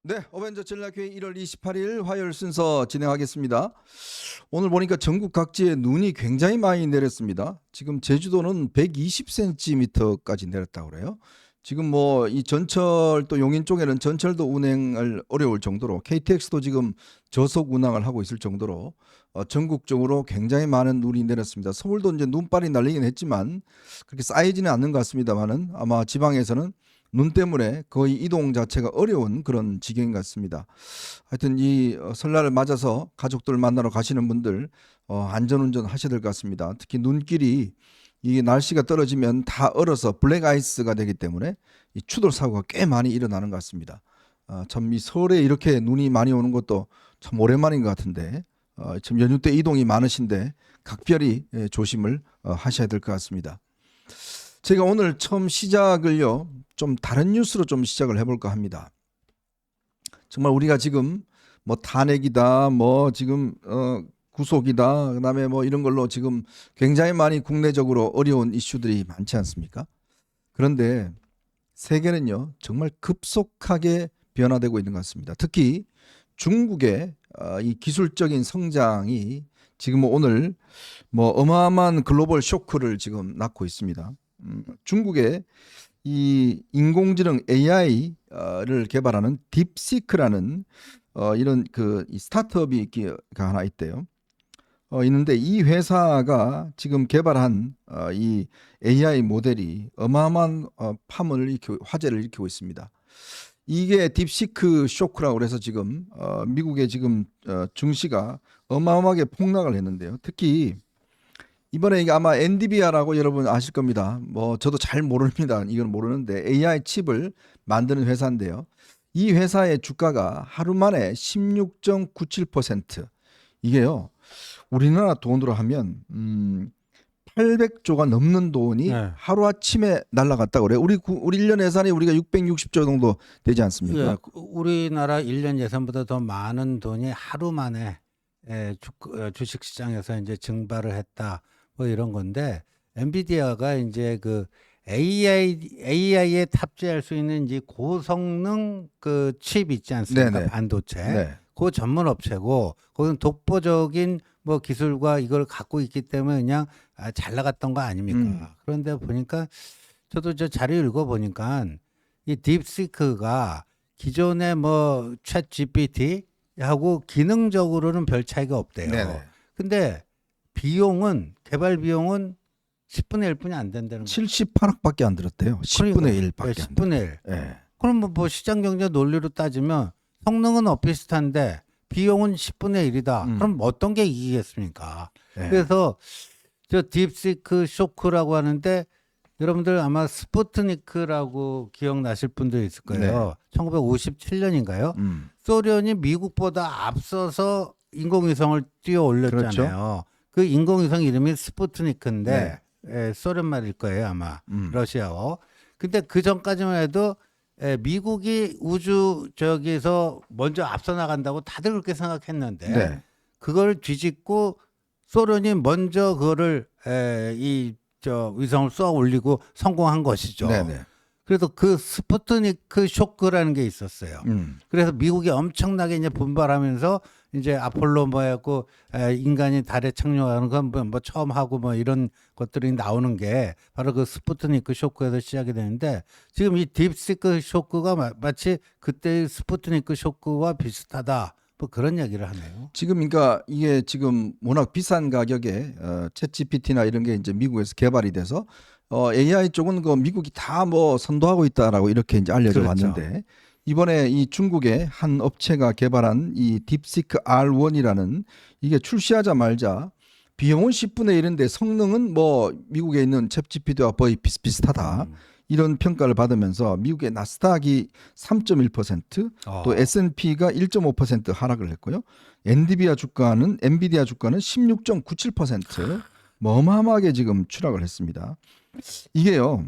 네, 어벤져 전략회의 1월 28일 화요일 순서 진행하겠습니다. 오늘 보니까 전국 각지에 눈이 굉장히 많이 내렸습니다. 지금 제주도는 120cm까지 내렸다고 그래요. 지금 뭐 이 전철 또 용인 쪽에는 전철도 운행을 어려울 정도로 KTX도 지금 저속 운항을 하고 있을 정도로 전국적으로 굉장히 많은 눈이 내렸습니다. 서울도 이제 눈발이 날리긴 했지만 그렇게 쌓이지는 않는 것 같습니다만은 아마 지방에서는 눈 때문에 거의 이동 자체가 어려운 그런 지경인 것 같습니다. 하여튼 이 설날을 맞아서 가족들 만나러 가시는 분들 안전운전 하셔야 될 것 같습니다. 특히 눈길이 이게 날씨가 떨어지면 다 얼어서 블랙 아이스가 되기 때문에 이 추돌 사고가 꽤 많이 일어나는 것 같습니다. 참 이 서울에 이렇게 눈이 많이 오는 것도 참 오랜만인 것 같은데 지금 연휴 때 이동이 많으신데 각별히 조심을 하셔야 될 것 같습니다. 제가 오늘 처음 시작을요 좀 다른 뉴스로 좀 시작을 해볼까 합니다. 정말 우리가 지금 뭐 탄핵이다 뭐 지금 구속이다 그다음에 뭐 이런 걸로 지금 굉장히 많이 국내적으로 어려운 이슈들이 많지 않습니까? 그런데 세계는요 정말 급속하게 변화되고 있는 것 같습니다. 특히 중국의 이 기술적인 성장이 지금 오늘 뭐 어마어마한 글로벌 쇼크를 지금 낳고 있습니다. 중국의 이 인공지능 AI를 개발하는 딥시크라는 이런 그 스타트업이 하나 있대요. 있는데 이 회사가 지금 개발한 이 AI 모델이 어마어마한 화제를 일으키고 있습니다. 이게 딥시크 쇼크라고 그래서 지금 미국의 지금 증시가 어마어마하게 폭락을 했는데요. 특히 이번에 이게 아마 엔비디아라고 여러분 아실 겁니다. 뭐 저도 잘 모릅니다. 이건 모르는데 AI 칩을 만드는 회사인데요. 이 회사의 주가가 하루 만에 16.97% 이게요. 우리나라 돈으로 하면 800조가 넘는 돈이 네. 하루아침에 날아갔다고 그래요. 우리 1년 예산이 우리가 660조 정도 되지 않습니까? 예, 우리나라 1년 예산보다 더 많은 돈이 하루 만에 주식 시장에서 이제 증발을 했다. 뭐 이런 건데 엔비디아가 이제 그 AI에 탑재할 수 있는 이제 고성능 그 칩 있지 않습니까? 네네. 반도체. 네. 그 전문 업체고 거기는 독보적인 뭐 기술과 이걸 갖고 있기 때문에 그냥 잘 나갔던 거 아닙니까? 그런데 보니까 저도 저 자료 읽어 보니까 이 딥시크가 기존의 뭐 챗 GPT하고 기능적으로는 별 차이가 없대요. 네네. 근데 비용은 개발 비용은 10분의 1뿐이 안 된다는 거예요. 78억밖에 안 들었대요. 10분의 1밖에 안 10분의 1. 네. 그럼 뭐 시장 경제 논리로 따지면 성능은 비슷한데 비용은 10분의 1이다. 그럼 어떤 게 이기겠습니까? 네. 그래서 저 딥시크 쇼크라고 하는데 여러분들 아마 스푸트니크라고 기억나실 분도 있을 거예요. 1957년인가요? 소련이 미국보다 앞서서 인공위성을 띄워 올렸잖아요. 그렇죠. 그 인공위성 이름이 스푸트니크인데 소련 말일 거예요 아마 러시아어. 근데 그 전까지만 해도 미국이 우주 저기서 먼저 앞서 나간다고 다들 그렇게 생각했는데 네. 그걸 뒤집고 소련이 먼저 그거를 위성을 쏘아 올리고 성공한 것이죠. 네네. 그래서 그 스푸트니크 쇼크라는 게 있었어요. 그래서 미국이 엄청나게 이제 분발하면서 이제 아폴로 뭐였고 인간이 달에 착륙하는 건 뭐 처음 하고 뭐 이런 것들이 나오는 게 바로 그 스푸트니크 쇼크에서 시작이 되는데 지금 이 딥시크 쇼크가 마치 그때의 스푸트니크 쇼크와 비슷하다. 뭐 그런 얘기를 하네요. 지금 그러니까 이게 지금 워낙 비싼 가격에 챗 GPT나 이런 게 이제 미국에서 개발이 돼서 AI 쪽은 그 미국이 다 뭐 선도하고 있다라고 이렇게 이제 알려져 그렇죠. 왔는데 이번에 이 중국의 한 업체가 개발한 이 딥시크 R1이라는 이게 출시하자마자 비용은 10분의 1인데 성능은 뭐 미국에 있는 챗 GPT와 거의 비슷비슷하다. 이런 평가를 받으면서 미국의 나스닥이 3.1%, 또 S&P가 1.5% 하락을 했고요. 엔비디아 주가는 16.97% 뭐 어마어마하게 지금 추락을 했습니다. 이게요.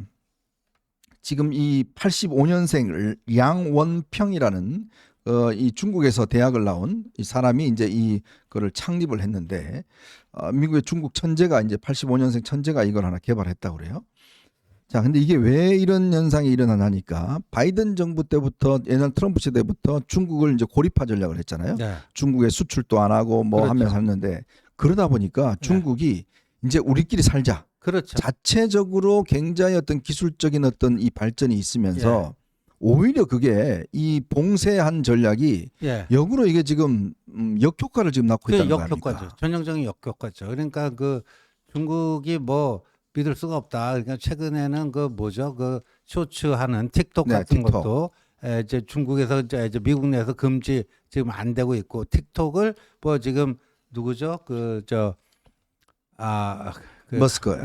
지금 이 85년생 양원평이라는 이 중국에서 대학을 나온 이 사람이 이제 이거를 창립을 했는데 미국의 중국 천재가 이제 85년생 천재가 이걸 하나 개발했다고 그래요. 자, 근데 이게 왜 이런 현상이 일어나니까 바이든 정부 때부터 옛날 트럼프 시대부터 중국을 이제 고립화 전략을 했잖아요. 네. 중국에 수출도 안 하고 뭐 그렇죠. 하면서 했는데 그러다 보니까 중국이 이제 우리끼리 살자. 그렇죠. 자체적으로 굉장히 어떤 기술적인 어떤 이 발전이 있으면서 오히려 그게 이 봉쇄한 전략이 예. 역으로 이게 지금 역효과를 지금 낳고 그 있다는 거 역효과죠. 아닙니까? 전형적인 역효과죠. 그러니까 그 중국이 뭐 믿을 수가 없다. 그러니까 최근에는 그 뭐죠? 그 쇼츠 하는 틱톡 네, 같은 틱톡. 것도 이제 중국에서 이제 미국 내에서 금지 지금 안 되고 있고 틱톡을 뭐 지금 누구죠? 머스크.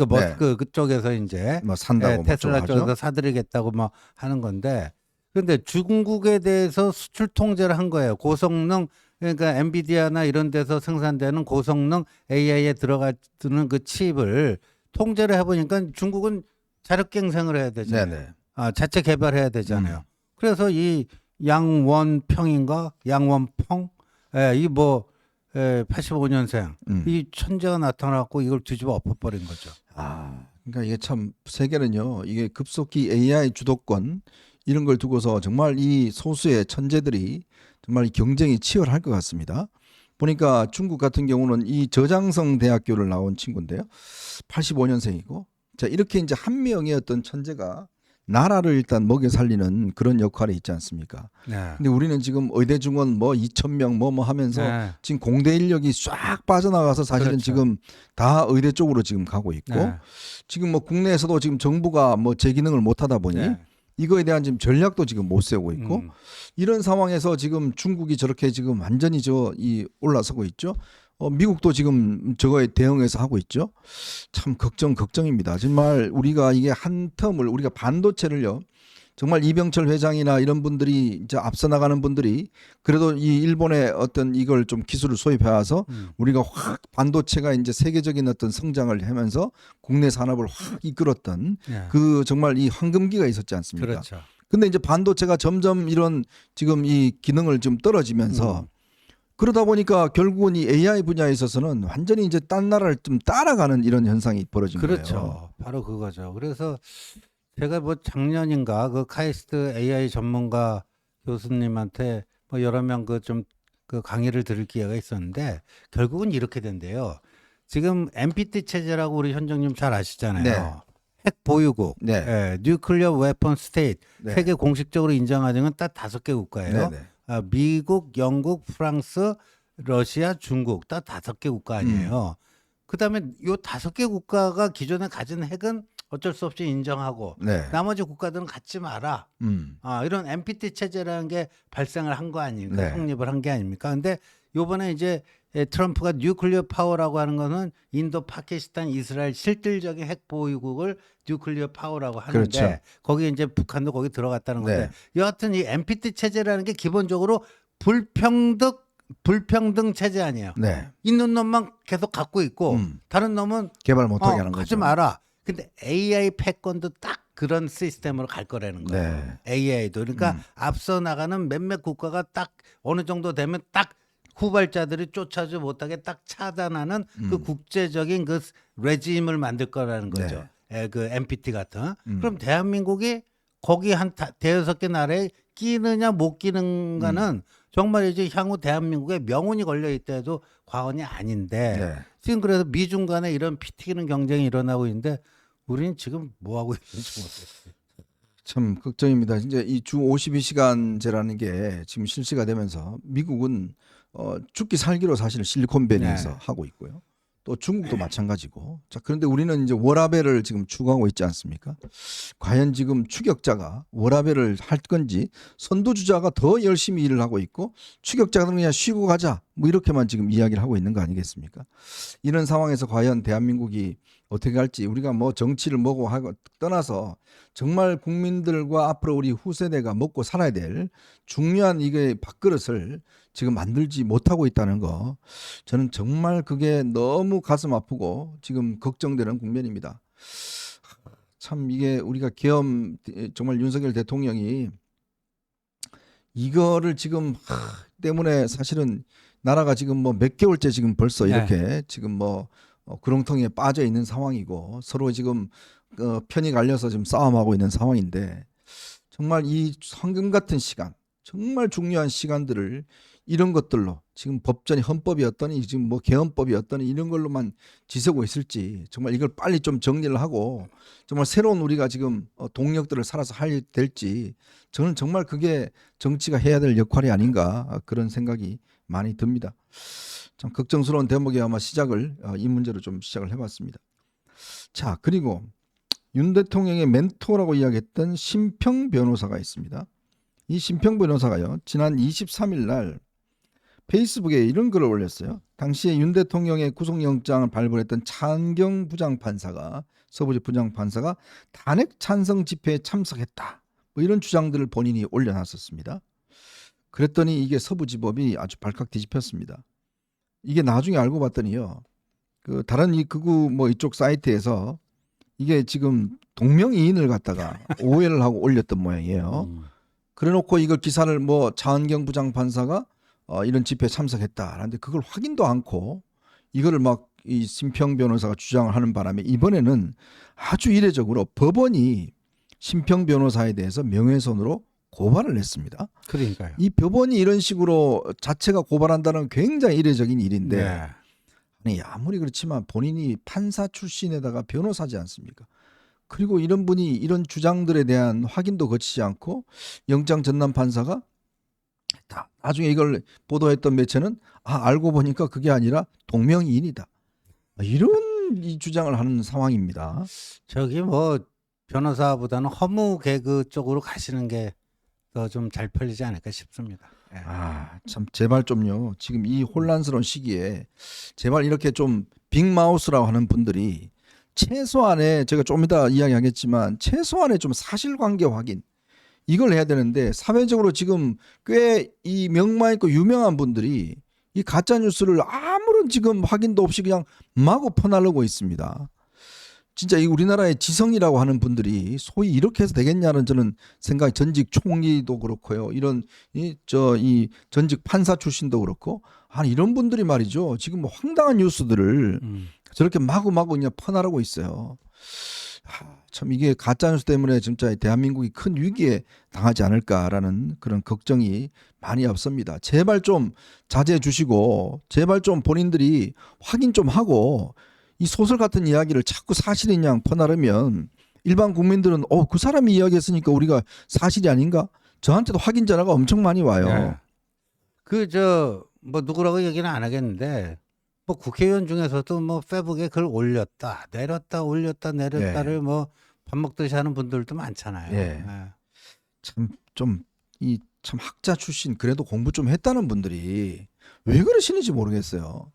머스크 그쪽에서 이제 뭐 산다고 뭐 테슬라 어쩌고 쪽에서 하죠? 사들이겠다고 뭐 하는 건데 그런데 중국에 대해서 수출 통제를 한 거예요. 고성능 그러니까 엔비디아나 이런 데서 생산되는 고성능 AI에 들어가는 그 칩을 통제를 해보니까 중국은 자력갱생을 해야 되잖아요. 네네. 자체 개발해야 되잖아요. 그래서 이 양원평인가 양원펑 이뭐 85년생 이 천재가 나타나고 이걸 뒤집어 엎어버린 거죠. 그러니까 이게 참 세계는요. 이게 급속히 AI 주도권 이런 걸 두고서 정말 이 소수의 천재들이 정말 경쟁이 치열할 것 같습니다. 보니까 중국 같은 경우는 이 저장성 대학교를 나온 친구인데요. 85년생이고 자 이렇게 이제 한 명의 어떤 천재가 나라를 일단 먹여 살리는 그런 역할이 있지 않습니까? 네. 근데 우리는 지금 의대 증원 뭐 2,000명 뭐 하면서 네. 지금 공대 인력이 쫙 빠져나가서 사실은 그렇죠. 지금 다 의대 쪽으로 지금 가고 있고 네. 지금 뭐 국내에서도 지금 정부가 뭐 제 기능을 못 하다 보니 네. 이거에 대한 지금 전략도 지금 못 세우고 있고 이런 상황에서 지금 중국이 저렇게 지금 완전히 이 올라서고 있죠. 미국도 지금 저거에 대응해서 하고 있죠. 참 걱정입니다. 정말 우리가 이게 한 텀을 우리가 반도체를요. 정말 이병철 회장이나 이런 분들이 이제 앞서 나가는 분들이 그래도 이 일본의 어떤 이걸 좀 기술을 소입해 와서 우리가 확 반도체가 이제 세계적인 어떤 성장을 하면서 국내 산업을 확 이끌었던 네. 그 정말 이 황금기가 있었지 않습니까? 그렇죠. 근데 이제 반도체가 점점 이런 지금 이 기능을 좀 떨어지면서 그러다 보니까 결국은 이 AI 분야에 있어서는 완전히 이제 딴 나라를 좀 따라가는 이런 현상이 벌어진 그렇죠. 거예요. 바로 그거죠. 그래서 제가 뭐 작년인가 그 카이스트 AI 전문가 교수님한테 뭐 여러 명 그 강의를 들을 기회가 있었는데 결국은 이렇게 된대요. 지금 NPT 체제라고 우리 현정님 잘 아시잖아요. 네. 핵 보유국, 네. 뉴클리어 웨폰 스테이트 네. 세계 공식적으로 인정하는 건 딱 5개 국가예요. 네네. 미국, 영국, 프랑스, 러시아, 중국 딱 5개 국가 아니에요. 그다음에 요 5개 국가가 기존에 가진 핵은 어쩔 수 없이 인정하고 네. 나머지 국가들은 갖지 마라. 이런 NPT 체제라는 게 발생을 한 거 아닙니까? 네. 성립을 한 게 아닙니까? 근데 요번에 이제 트럼프가 뉴클리어 파워라고 하는 거는 인도, 파키스탄, 이스라엘 실질적인 핵 보유국을 뉴클리어 파워라고 하는데 그렇죠. 거기 이제 북한도 거기 들어갔다는 건데 네. 여하튼 이 NPT 체제라는 게 기본적으로 불평등 체제 아니에요. 네. 있는 놈만 계속 갖고 있고 다른 놈은 개발 못하게 하는 하지 거죠. 마라. 근데 AI 패권도 딱 그런 시스템으로 갈 거라는 거예요. 네. AI도 그러니까 앞서 나가는 몇몇 국가가 딱 어느 정도 되면 딱 후발자들이 쫓아지 못하게 딱 차단하는 그 국제적인 그 레짐을 만들 거라는 거죠. 그 NPT 같은. 그럼 대한민국이 거기 한 대여섯 개 나라에 끼느냐 못 끼는가는 정말 이제 향후 대한민국에 명운이 걸려 있다 도 과언이 아닌데 네. 지금 그래서 미중 간에 이런 피 튀기는 경쟁이 일어나고 있는데 우리는 지금 뭐 하고 있는지 모르겠어요. 참 걱정입니다. 이제 이 주 52시간제라는 게 지금 실시가 되면서 미국은 죽기 살기로 사실 실리콘밸리에서 네. 하고 있고요. 또 중국도 마찬가지고. 자, 그런데 우리는 이제 워라밸을 지금 추구하고 있지 않습니까? 과연 지금 추격자가 워라밸을 할 건지 선두주자가 더 열심히 일을 하고 있고 추격자는 그냥 쉬고 가자 뭐 이렇게만 지금 이야기를 하고 있는 거 아니겠습니까? 이런 상황에서 과연 대한민국이 어떻게 할지 우리가 뭐 정치를 뭐고 하고 떠나서 정말 국민들과 앞으로 우리 후세대가 먹고 살아야 될 중요한 이게 밥그릇을 지금 만들지 못하고 있다는 거 저는 정말 그게 너무 가슴 아프고 지금 걱정되는 국면입니다. 참 이게 우리가 계엄 정말 윤석열 대통령이 이거를 지금 때문에 사실은 나라가 지금 뭐 몇 개월째 지금 벌써 이렇게 지금 뭐 구렁텅이에 빠져 있는 상황이고 서로 지금 편이 갈려서 지금 싸움하고 있는 상황인데 정말 이 황금 같은 시간, 정말 중요한 시간들을 이런 것들로 지금 법전이 헌법이었더니 지금 뭐 개헌법이었더니 이런 걸로만 지새고 있을지 정말 이걸 빨리 좀 정리를 하고 정말 새로운 우리가 지금 동력들을 살아서 할 될지 저는 정말 그게 정치가 해야 될 역할이 아닌가 그런 생각이 많이 듭니다. 참 걱정스러운 대목에 아마 시작을 이 문제로 좀 시작을 해봤습니다. 자, 그리고 윤 대통령의 멘토라고 이야기했던 심평 변호사가 있습니다. 이 심평 변호사가요, 지난 23일 날 페이스북에 이런 글을 올렸어요. 당시에 윤 대통령의 구속영장을 발부했던 차은경 부장판사가, 서부지 부장판사가 탄핵 찬성 집회에 참석했다, 뭐 이런 주장들을 본인이 올려놨었습니다. 그랬더니 이게 서부지법이 아주 발칵 뒤집혔습니다. 이게 나중에 알고 봤더니요, 그 다른 이 극우 뭐 이쪽 사이트에서 이게 지금 동명이인을 갖다가 오해를 하고 올렸던 모양이에요. 그래놓고 이걸 기사를 뭐 차은경 부장판사가 이런 집회에 참석했다라는데 그걸 확인도 않고 이거를 막 이 심평 변호사가 주장을 하는 바람에 이번에는 아주 이례적으로 법원이 심평 변호사에 대해서 명예훼손으로 고발을 했습니다. 그러니까요. 이 법원이 이런 식으로 자체가 고발한다는 굉장히 이례적인 일인데 네. 아니 아무리 그렇지만 본인이 판사 출신에다가 변호사지 않습니까? 그리고 이런 분이 이런 주장들에 대한 확인도 거치지 않고 영장 전담 판사가 나중에 이걸 보도했던 매체는 알고 보니까 그게 아니라 동명이인이다, 이런 이 주장을 하는 상황입니다. 저기 뭐 변호사보다는 허무 개그 쪽으로 가시는 게 더 좀 잘 풀리지 않을까 싶습니다. 예. 참 제발 좀요. 지금 이 혼란스러운 시기에 제발 이렇게 좀 빅마우스라고 하는 분들이 최소한의, 제가 좀 이따 이야기하겠지만 최소한의 좀 사실관계 확인 이걸 해야 되는데 사회적으로 지금 꽤 이 명망 있고 유명한 분들이 이 가짜 뉴스를 아무런 지금 확인도 없이 그냥 마구 퍼나르고 있습니다. 진짜 이 우리나라의 지성이라고 하는 분들이 소위 이렇게 해서 되겠냐는 저는 생각이, 전직 총리도 그렇고요. 이런 이 전직 판사 출신도 그렇고 이런 분들이 말이죠. 지금 뭐 황당한 뉴스들을 저렇게 마구마구 그냥 퍼나르고 있어요. 참 이게 가짜 뉴스 때문에 진짜 대한민국이 큰 위기에 당하지 않을까라는 그런 걱정이 많이 앞섭니다. 제발 좀 자제해 주시고 제발 좀 본인들이 확인 좀 하고 이 소설 같은 이야기를 자꾸 사실인 양 퍼나르면 일반 국민들은 그 사람이 이야기했으니까 우리가 사실이 아닌가? 저한테도 확인 전화가 엄청 많이 와요. 네. 뭐 누구라고 얘기는 안 하겠는데 뭐 국회의원 중에서도 뭐 페북에 글 올렸다 내렸다 올렸다 내렸다를 뭐 밥 먹듯이 하는 분들도 많잖아요. 예. 참 좀 이 참 학자 출신 그래도 공부 좀 했다는 분들이 왜 그러시는지 모르겠어요.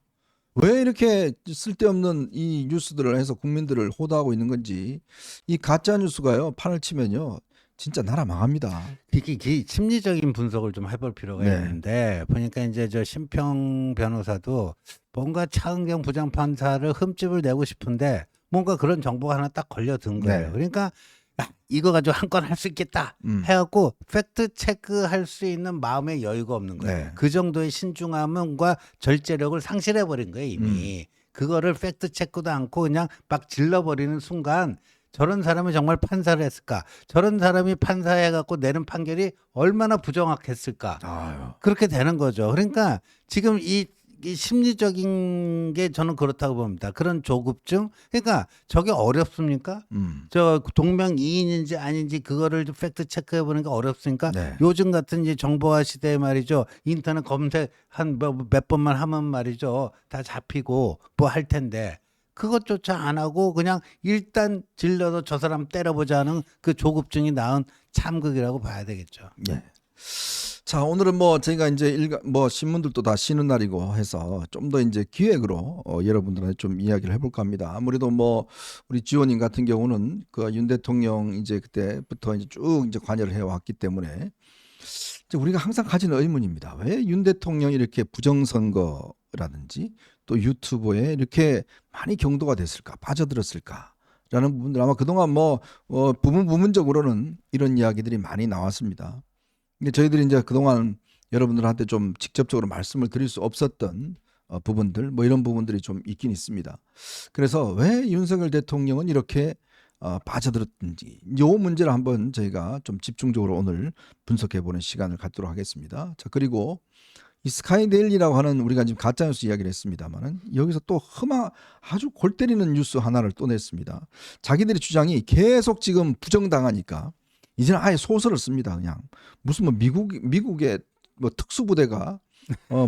왜 이렇게 쓸데없는 이 뉴스들을 해서 국민들을 호도하고 있는 건지. 이 가짜 뉴스가요, 판을 치면요 진짜 나라 망합니다. 이게 심리적인 분석을 좀 해볼 필요가 네. 있는데 보니까 이제 저 심평 변호사도 뭔가 차은경 부장판사를 흠집을 내고 싶은데 뭔가 그런 정보가 하나 딱 걸려든 거예요. 네. 그러니까 야, 이거 가지고 한 건 할 수 있겠다 해갖고 팩트 체크할 수 있는 마음의 여유가 없는 거예요. 네. 그 정도의 신중함과 절제력을 상실해버린 거예요 이미. 그거를 팩트 체크도 않고 그냥 막 질러버리는 순간 저런 사람이 정말 판사를 했을까? 저런 사람이 판사해갖고 내는 판결이 얼마나 부정확했을까? 아유. 그렇게 되는 거죠. 그러니까 지금 이 심리적인 게 저는 그렇다고 봅니다. 그런 조급증. 그러니까 저게 어렵습니까? 저 동명이인인지 아닌지 그거를 좀 팩트 체크해 보는 게 어렵습니까? 네. 요즘 같은 이제 정보화 시대에 말이죠. 인터넷 검색 한 몇 번만 하면 말이죠. 다 잡히고 뭐 할 텐데. 그것조차 안 하고 그냥 일단 질러서 저 사람 때려보자는 그 조급증이 낳은 참극이라고 봐야 되겠죠. 예. 자, 오늘은 뭐 저희가 이제 뭐 신문들도 다 쉬는 날이고 해서 좀 더 이제 기획으로 여러분들한테 좀 이야기를 해볼까 합니다. 아무래도 뭐 우리 지원님 같은 경우는 그 윤 대통령 이제 그때부터 이제 쭉 이제 관여를 해왔기 때문에 이제 우리가 항상 가지는 의문입니다. 왜 윤 대통령이 이렇게 부정선거라든지 또 유튜브에 이렇게 많이 경도가 됐을까, 빠져들었을까라는 부분들 아마 그동안 뭐 부분적으로는 이런 이야기들이 많이 나왔습니다. 근데 저희들이 이제 그동안 여러분들한테 좀 직접적으로 말씀을 드릴 수 없었던 부분들, 뭐 이런 부분들이 좀 있긴 있습니다. 그래서 왜 윤석열 대통령은 이렇게 빠져들었는지 요 문제를 한번 저희가 좀 집중적으로 오늘 분석해보는 시간을 갖도록 하겠습니다. 자, 그리고 이 스카이데일리라고 하는 우리가 지금 가짜뉴스 이야기를 했습니다만은 여기서 또 아주 골 때리는 뉴스 하나를 또 냈습니다. 자기들의 주장이 계속 지금 부정당하니까 이제는 아예 소설을 씁니다. 그냥 무슨 뭐 미국의 뭐 특수부대가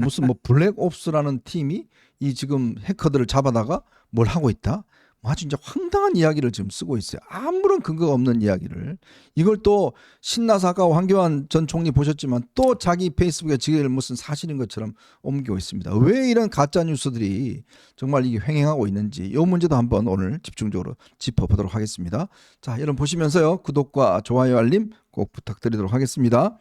무슨 뭐 블랙옵스라는 팀이 이 지금 해커들을 잡아다가 뭘 하고 있다. 아주 이제 황당한 이야기를 지금 쓰고 있어요. 아무런 근거가 없는 이야기를. 이걸 또 신나서 아까 황교안 전 총리 보셨지만 또 자기 페이스북에 지금 무슨 사실인 것처럼 옮기고 있습니다. 왜 이런 가짜 뉴스들이 정말 이게 횡행하고 있는지 이 문제도 한번 오늘 집중적으로 짚어보도록 하겠습니다. 자, 여러분 보시면서요. 구독과 좋아요 알림 꼭 부탁드리도록 하겠습니다.